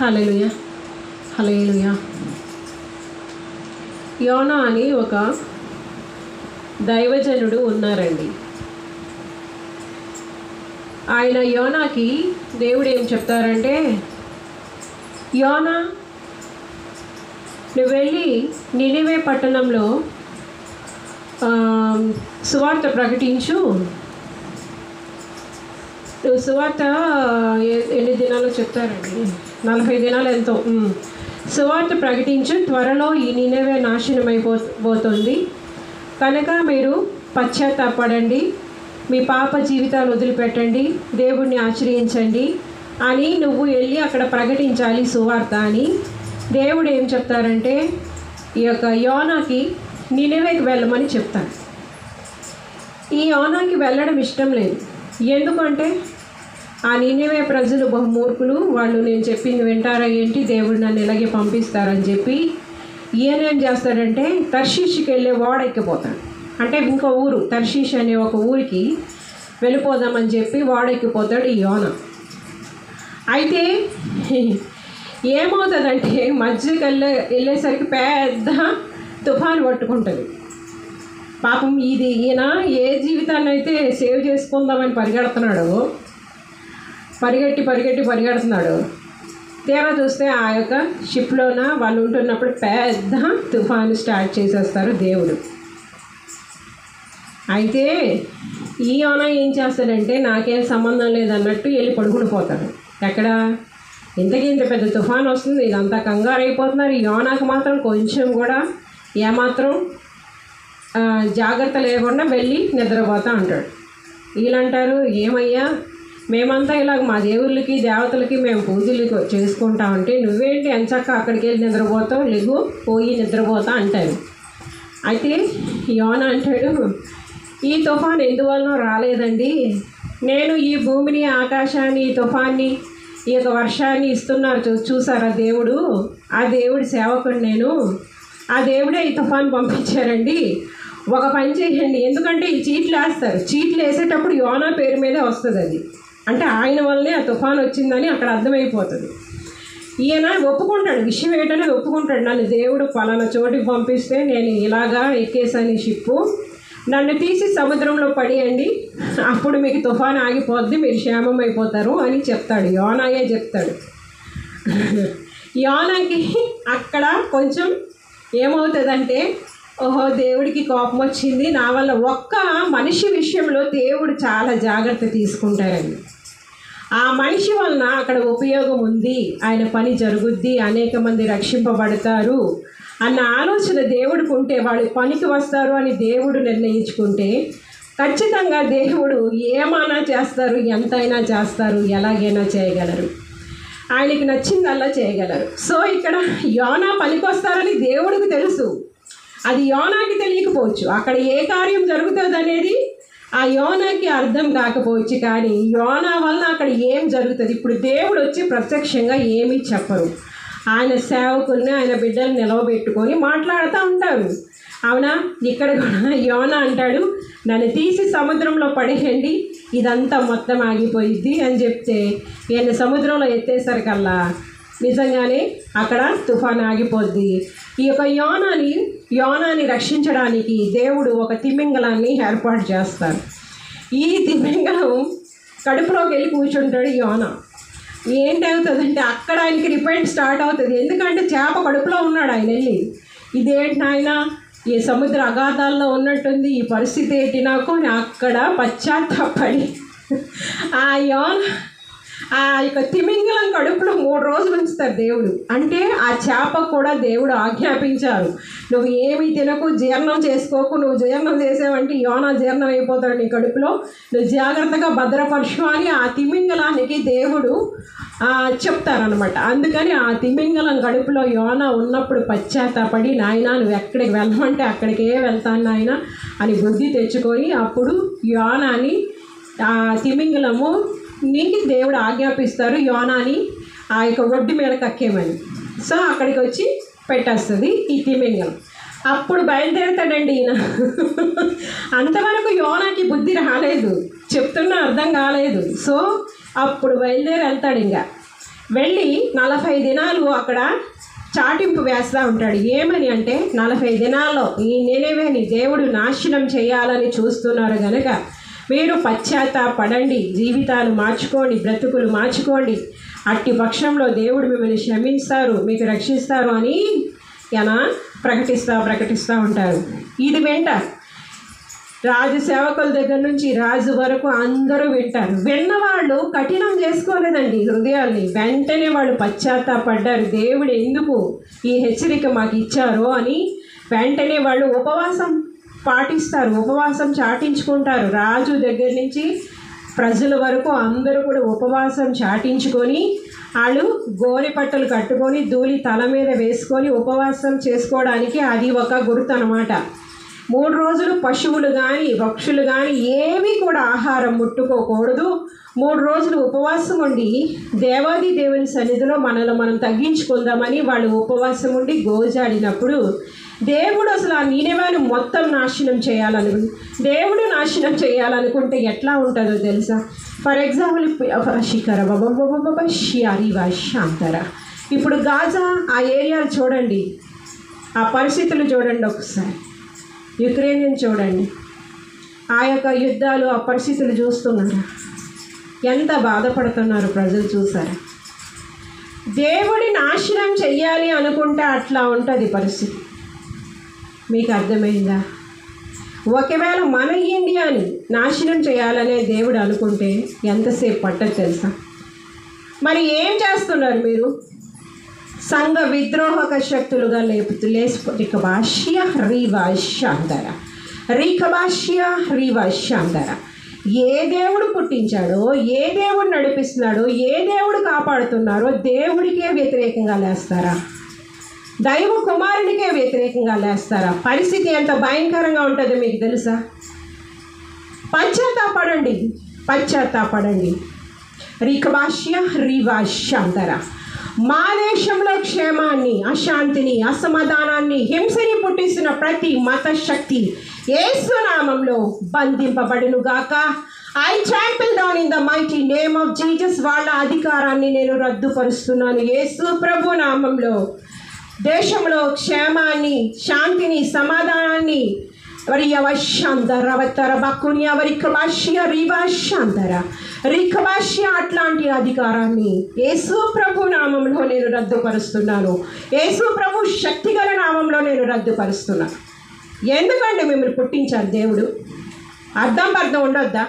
హల్లెలూయా హల్లెలూయా. యోనా అని ఒక దైవజనుడు ఉన్నారండి. ఆయన యోనాకి దేవుడు ఏం చెప్తారంటే, యోనా నువ్వు వెళ్ళి నినివే పట్టణంలో సువార్త ప్రకటించు. నువ్వు సువార్త ఎన్ని దినాలు చెప్తారండి, 40 దినాలు ఎంతో. సువార్త ప్రకటించు, త్వరలో ఈ నినివే నాశనమైపోతుంది కనుక మీరు పశ్చాత్తాపడండి, మీ పాప జీవితాలు వదిలిపెట్టండి, దేవుడిని ఆశ్రయించండి అని నువ్వు వెళ్ళి అక్కడ ప్రకటించాలి సువార్త అని దేవుడు ఏం చెప్తారంటే, ఈ యొక్క యోనాకి నినివేకి వెళ్ళమని చెప్తాడు. ఈ యోనాకి వెళ్ళడం ఇష్టం లేదు. ఎందుకంటే ఆ నినివే ప్రజలు బహుమూర్ఖులు, వాళ్ళు నేను చెప్పింది వింటారా ఏంటి, దేవుడు నన్ను ఇలాగే పంపిస్తారని చెప్పి ఈయన ఏం చేస్తాడంటే తర్షీష్కి వెళ్ళే ఓడెక్కిపోతాడు. అంటే ఇంకో ఊరు తర్షీష్ అనే ఒక ఊరికి వెళ్ళిపోదామని చెప్పి ఓడెక్కిపోతాడు ఈ యోనా. అయితే ఏమవుతుందంటే మధ్యకి వెళ్ళేసరికి పెద్ద తుఫాను పట్టుకుంటుంది. పాపం ఈయన ఏ జీవితాన్ని అయితే సేవ్ చేసుకుందామని పరిగెడుతున్నాడు. తీరా చూస్తే ఆ యొక్క షిప్లోన వాళ్ళు ఉంటున్నప్పుడు పెద్ద తుఫాను స్టార్ట్ చేసేస్తారు దేవుడు. అయితే ఈ యోనా ఏం చేస్తాడంటే నాకేం సంబంధం లేదన్నట్టు వెళ్ళి పడుకుని పోతాడు. ఎక్కడ ఇంత పెద్ద తుఫాను వస్తుంది, ఇదంతా కంగారు అయిపోతున్నారు. యోనాకు మాత్రం కొంచెం కూడా ఏమాత్రం జాగ్రత్త లేకుండా వెళ్ళి నిద్రపోతా అంటాడు. వీళ్ళంటారు, ఏమయ్యా మేమంతా ఇలాగ మా దేవుళ్ళకి దేవతలకి మేము పూజలు చేసుకుంటామంటే నువ్వేంటి ఎంచక్క అక్కడికి వెళ్ళి నిద్రపోతావు, లేగు పోయి నిద్రపోతా అంటారు. అయితే యోనా అంటాడు, ఈ తుఫాన్ ఎందువలన రాలేదండి, నేను ఈ భూమిని ఆకాశాన్ని ఈ తుఫాన్ని ఈ యొక్క వర్షాన్ని ఇస్తున్నారు చూసారా దేవుడు, ఆ దేవుడి సేవకుడు నేను, ఆ దేవుడే ఈ తుఫాన్ పంపించారండి. ఒక పని చేయండి, ఎందుకంటే ఈ చీట్లు వేస్తారు, చీట్లు వేసేటప్పుడు యోనా పేరు మీదే వస్తుంది. అది అంటే ఆయన వల్లనే ఆ తుఫాన్ వచ్చిందని అక్కడ అర్థమైపోతుంది. ఈయన ఒప్పుకుంటాడు, విషయం ఏంటనేది ఒప్పుకుంటాడు. నన్ను దేవుడు పలానా చోటికి పంపిస్తే నేను ఇలాగా ఎక్కేసాను ఈ షిప్పు, నన్ను తీసి సముద్రంలో పడేయండి, అప్పుడు మీకు తుఫాన్ ఆగిపోద్ది, మీరు క్షేమం అయిపోతారు అని చెప్తాడు. యోనాయే చెప్తాడు. యోనాకి అక్కడ కొంచెం ఏమవుతుందంటే, ఓహో దేవుడికి కోపం వచ్చింది నా వల్ల. ఒక్క మనిషి విషయంలో దేవుడు చాలా జాగ్రత్త తీసుకుంటారండి. ఆ మనిషి వలన అక్కడ ఉపయోగం ఉంది, ఆయన పని జరుగుద్ది, అనేక మంది రక్షింపబడతారు అన్న ఆలోచన దేవుడికి ఉంటే, వాళ్ళు పనికి వస్తారు అని దేవుడు నిర్ణయించుకుంటే ఖచ్చితంగా దేవుడు ఏమైనా చేస్తారు, ఎంతైనా చేస్తారు, ఎలాగైనా చేయగలరు, ఆయనకి నచ్చిందల్లా చేయగలరు. సో ఇక్కడ యోనా పనికొస్తారని దేవుడికి తెలుసు, అది యోనాకి తెలియకపోవచ్చు. అక్కడ ఏ కార్యం జరుగుతుంది అనేది ఆ యోనాకి అర్థం కాకపోవచ్చు, కానీ యోనా వలన అక్కడ ఏం జరుగుతుంది ఇప్పుడు దేవుడు వచ్చి ప్రత్యక్షంగా ఏమీ చెప్పరు. ఆయన సేవకుల్ని ఆయన బిడ్డలు నిలవబెట్టుకొని మాట్లాడుతూ ఉంటారు. అవునా, ఇక్కడ కూడా యోనా అంటాడు, నన్ను తీసి సముద్రంలో పడేయండి, ఇదంతా మొత్తం ఆగిపోయిద్ది అని చెప్తే ఈయన సముద్రంలో ఎత్తేసరికల్లా నిజంగానే అక్కడ తుఫాను ఆగిపోద్ది. ఈ యొక్క యోనాని రక్షించడానికి దేవుడు ఒక తిమింగలాన్ని ఏర్పాటు చేస్తారు. ఈ తిమింగలం కడుపులోకి వెళ్ళి కూర్చుంటాడు యోనా. ఏంటవుతుందంటే అక్కడ ఆయనకి రిపెంట్ స్టార్ట్ అవుతుంది. ఎందుకంటే చేప కడుపులో ఉన్నాడు ఆయన వెళ్ళి, ఇదేంటి నాయన ఈ సముద్ర అగాధాల్లో ఉన్నట్టుంది, ఈ పరిస్థితి ఏంటి నాకు అని అక్కడ పశ్చాత్తాపడి ఆ యొక్క తిమింగలం కడుపులో 3 రోజులు ఉంచుతారు దేవుడు. అంటే ఆ చేప కూడా దేవుడు ఆజ్ఞాపించారు, నువ్వు ఏమీ తినకు, జీర్ణం చేసుకోకు, నువ్వు జీర్ణం చేసావంటే యోనా జీర్ణం అయిపోతాడు నీ కడుపులో, నువ్వు జాగ్రత్తగా భద్రపరచు అని ఆ తిమింగలానికి దేవుడు చెప్తారనమాట. అందుకని ఆ తిమింగలం కడుపులో యోనా ఉన్నప్పుడు పశ్చాత్తాపడి, నాయన నువ్వు ఎక్కడికి వెళ్ళమంటే అక్కడికే వెళ్తాను నాయన అని బుద్ధి తెచ్చుకొని అప్పుడు యోనాని ఆ తిమింగలము నీకు దేవుడు ఆజ్ఞాపిస్తారు యోనాని ఆ యొక్క ఒడ్డు మీద కక్కేమని. సో అక్కడికి వచ్చి పెట్టేస్తుంది ఈ తిమింగలం. అప్పుడు బయలుదేరుతాడండి ఈయన. అంతవరకు యోనాకి బుద్ధి రాలేదు, చెప్తున్నా అర్థం కాలేదు. సో అప్పుడు బయలుదేరి వెళ్తాడు. ఇంకా వెళ్ళి 40 దినాలు అక్కడ చాటింపు వేస్తూ ఉంటాడు. ఏమని అంటే 40 దినాల్లో ఈ నినెవేని దేవుడు నాశనం చేయాలని చూస్తున్నారు కనుక మీరు పశ్చాత్తాపడండి, జీవితాలు మార్చుకోండి, బ్రతుకులు మార్చుకోండి, అట్టి పక్షంలో దేవుడు మిమ్మల్ని క్షమిస్తారు, మీకు రక్షిస్తారు అని ప్రకటిస్తూ ఉంటారు. ఇది వెంట రాజు సేవకుల దగ్గర నుంచి రాజు వరకు అందరూ వింటారు. విన్నవాళ్ళు కఠినం చేసుకోలేదండి హృదయాల్ని. వెంటనే వాళ్ళు పశ్చాత్తాపడ్డారు. దేవుడు ఎందుకు ఈ హెచ్చరిక మాకు ఇచ్చారో అని వెంటనే వాళ్ళు ఉపవాసం పాటిస్తారు, ఉపవాసం చాటించుకుంటారు. రాజు దగ్గర నుంచి ప్రజల వరకు అందరూ కూడా ఉపవాసం చాటించుకొని వాళ్ళు గోనె పట్టలు కట్టుకొని ధూళి తల మీద వేసుకొని ఉపవాసం చేసుకోవడానికి అది ఒక గుర్తు అన్నమాట. 3 రోజులు పశువులు కానీ పక్షులు కానీ ఏమీ కూడా ఆహారం ముట్టుకోకూడదు. 3 రోజులు ఉపవాసం ఉండి దేవాది దేవుని సన్నిధిలో మనల్ని మనం తగ్గించుకుందామని వాళ్ళు ఉపవాసం ఉండి గోజాడినప్పుడు దేవుడు అసలు ఆ నీనెవేను మొత్తం నాశనం దేవుడు నాశనం చేయాలనుకుంటే ఎట్లా ఉంటుందో తెలుసా? ఫర్ ఎగ్జాంపుల్ శిఖర శాంతరా, ఇప్పుడు గాజా ఆ ఏరియాలు చూడండి, ఆ పరిస్థితులు చూడండి, ఒకసారి యుక్రెయిన్ చూడండి, ఆ యొక్క యుద్ధాలు ఆ పరిస్థితులు చూస్తున్నారా? ఎంత బాధపడుతున్నారు ప్రజలు, చూసారా? దేవుడి నాశనం చెయ్యాలి అనుకుంటే అట్లా ఉంటుంది పరిస్థితి. మీకు అర్థమైందా? ఒకవేళ మన ఇండియాని నాశనం చేయాలనే దేవుడు అనుకుంటే ఎంతసేపు పట్టదు తెలుసా? మరి ఏం చేస్తున్నారు మీరు? సంఘ విద్రోహక శక్తులుగా రీకభాష్య ఏ దేవుడు పుట్టించాడో, ఏ దేవుడు నడిపిస్తున్నాడో, ఏ దేవుడు కాపాడుతున్నారో దేవుడికే వ్యతిరేకంగా లేస్తారా? దైవ కుమారునికే వ్యతిరేకంగా లేస్తారా? పరిస్థితి ఎంత భయంకరంగా ఉంటుందో మీకు తెలుసా? పశ్చాత్తాపడండి. రీకభాష్య మా దేశంలో క్షేమాన్ని, అశాంతిని, అసమాధానాన్ని, హింసని పుట్టిస్తున్న ప్రతి మత శక్తి యేసు నామంలో బంధింపబడును గాక. I trample down in the mighty name of Jesus. వాళ్ళ అధికారాన్ని నేను రద్దుపరుస్తున్నాను యేసు ప్రభు నామంలో. దేశంలో క్షేమాన్ని, శాంతిని, సమాధానాన్ని అట్లాంటి అధికారాన్ని యేసు ప్రభు నామంలో నేను రద్దుపరుస్తున్నాను. యేసు ప్రభు శక్తిగల నామంలో నేను రద్దుపరుస్తున్నాను. ఎందుకంటే మిమ్మల్ని పుట్టించారు దేవుడు? అర్థం ఉండొద్దా?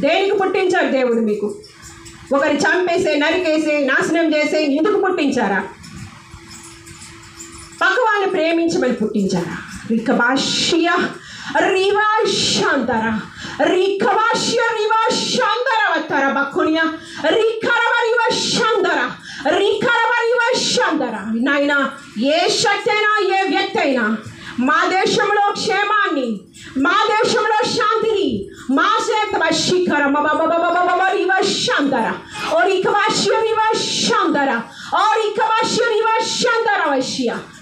దేనికి పుట్టించారు దేవుడు మీకు? ఒకరి చంపేసే, నరికేసే, నాశనం చేసే ఎందుకు పుట్టించారా? పక్క వాళ్ళని ప్రేమించమని పుట్టించారా? నాయనా, ఏ శక్తి అయినా, ఏ వ్యక్తి అయినా మా దేశంలో క్షేమాన్ని, మా దేశంలో శాంతిని, మా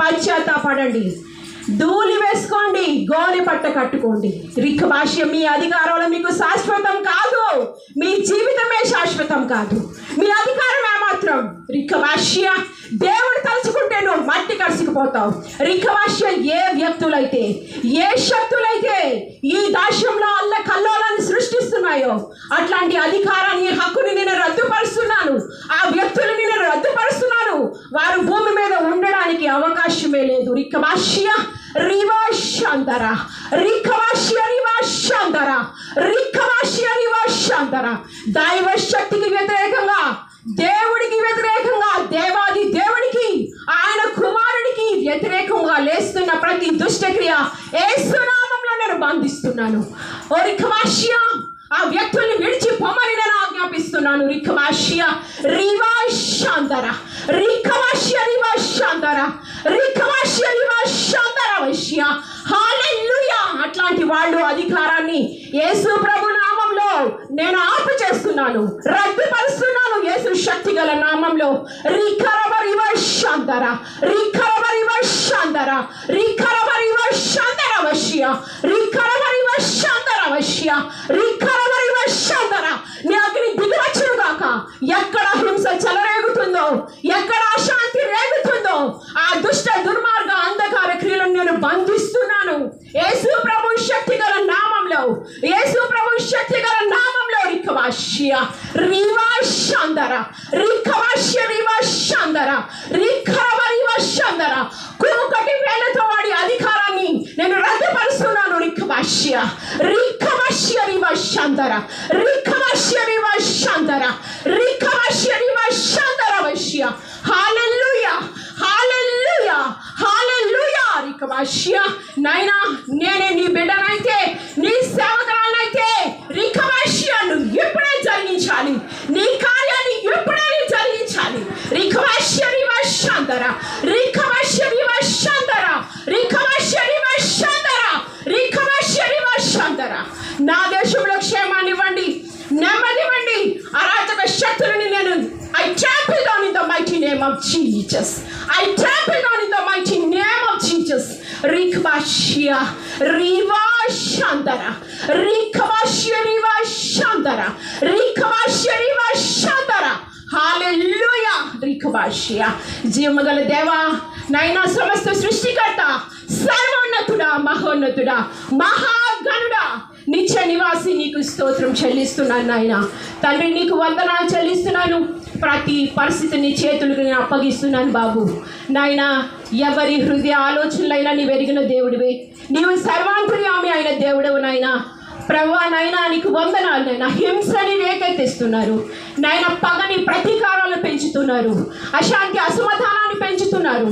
పశ్చాత్తాపడండి, ధూళి వేసుకోండి, గోనె పట్ట కట్టుకోండి. రిఖభాష్య మీ అధికారంలో మీకు శాశ్వతం కాదు. మీ జీవితమే శాశ్వతం కాదు. మీ అధికారం ఏమాత్రం. రిఖభాష్య దేవుడు తలుచుకుంటే నువ్వు మట్టి కరుసుకుపోతావు. రిఖభాష్య ఏ వ్యక్తులైతే, ఏ శక్తులైతే ఈ దేశంలో కల్లోలాన్ని సృష్టిస్తున్నాయో అట్లాంటి అధికారాన్ని, హక్కుని నేను రద్దుపరుస్తున్నాను. ఆ వ్యక్తులను నేను రద్దుపరుస్తున్నాను. వారు భూమి మీద ఉండడానికి అవకాశమే లేదు. రిఖభాష్య దైవ శక్తికి వ్యతిరేకంగా, దేవుడికి వ్యతిరేకంగా, దేవాది దేవుడికి, ఆయన కుమారుడికి వ్యతిరేకంగా లేస్తున్న ప్రతి దుష్టక్రియ యేసు నామములో నేను బంధిస్తున్నాను. ఓ రిఖభాష్య, ఆ వ్యక్తుల్ని విడిచి పొమ్మని నేను ఆజ్ఞాపిస్తున్నాను. రిఖభాష్య రివాశాంతర, రిఖభాష్య రివాశాంతర, రిఖభాష్య రివాశాంతర వశ్య. హల్లెలూయా. అట్లాంటి వాళ్ళు అధికారాన్ని యేసు ప్రభు నామంలో నేను ఆపు చేస్తున్నాను, రద్దుపరుస్తున్నాను. యేసు శక్తి గల నామంలో రిఖరవరివశాంతర, రిఖరవరివశాంతర, రిఖరవరివశాంతర వశ్య, రిఖరవరివశాంతర వశ్య, రిఖరవరివశాంతర. నీ అగ్ని దిగివచ్చును గాక. ఎక్కడ హింస చెలరేగుతుందో, యేసు ప్రభు శక్తి గల నామంలో రికవాష్య రివాషందర రికవాష్య రివాషందర రికవరివాషందర కూకటి వేలతో వాడి అధికారాన్ని నేను రద్దుపరుస్తున్నాను. రికవాష్య రికవాష్య రివాషందర రికవాష్య రివాషందర రికవాష్య రివాషందర వష్య. హల్లెలూయా హల్లెలూయా హల్లెలూయా. రికవాష్య నైనా నేనే నీ బిడ్డనైతే నీ సేవకురాలనైతే రికవాష్య నువ్వు ఎప్పుడే జరిగించాలి, నీ కార్యాన్ని ఎప్పుడే జరిగించాలి. రికవాష్య రివాషందర రికవాష్య రివాషందర రికవాష్య రివాషందర రికవాష్య రివాషందర. నా దేశంలో క్షేమాన్ని ఇవ్వండి, నెమ్మదివ్వండి. అరాచక శక్తులని నేను I trample down in the mighty name of Jesus. I trample down in the mighty name of Jesus. Rikvashya Rivashandara Rikvashya Rivashandara Rikvashya Rivashandara. Hallelujah. Rikvashya. జీవమగల దేవా, నైనా సమస్త సృష్టికర్త, సర్వోన్నతుడా, మహోన్నతుడా, మహాగణుడా, నిత్య నివాసి నీకు స్తోత్రం చెల్లిస్తున్నాను నాయన. తండ్రి నీకు వందనాలు చెల్లిస్తున్నాను. ప్రతి పరిస్థితిని చేతులకు నేను అప్పగిస్తున్నాను బాబు. నాయన ఎవరి హృదయ ఆలోచనలైనా నీవు ఎరిగిన దేవుడివే, నీవు సర్వాంతర్యామి అయిన దేవుడవు నాయన. ప్రభువా నాయన నీకు వందనాలు నాయన. హింసని రేకెత్తిస్తున్నారు నాయన, పగని ప్రతీకారాలు పెంచుతున్నారు, అశాంతి అసమాధానాన్ని పెంచుతున్నారు,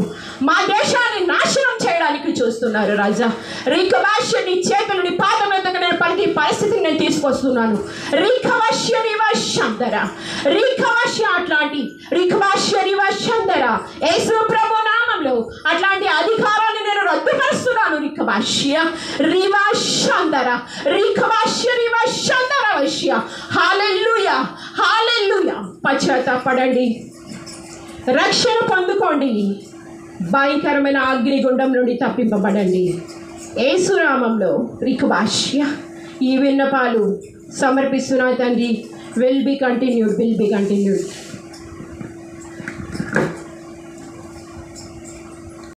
మా దేశాన్ని నాశనం చేయడానికి చూస్తున్నారు రాజా. రికవాష్య నీ చేతులు నీ పాదం ఎద్దకు నేను పలికి పరిస్థితిని నేను తీసుకొస్తున్నాను. రికవాష్య రివాషందర రికవాష్య అట్లాంటి రికవాష్య రివాషందర యేసు ప్రభు నామంలో అట్లాంటి అధికారాన్ని నేను రద్దుపరుస్తున్నాను. రికవాష్య రివాషందర రికవాష్య రివాషందర వష్య. హల్లెలూయా హల్లెలూయా. పశ్చాత్తాపడండి, రక్షణ పొందుకోండి, భయంకరమైన అగ్నిగుండం నుండి తప్పింపబడండి యేసు నామంలో. రికవాష్య. ఈ విన్నపాలు సమర్పిస్తున్నా తండ్రి. Will be continued.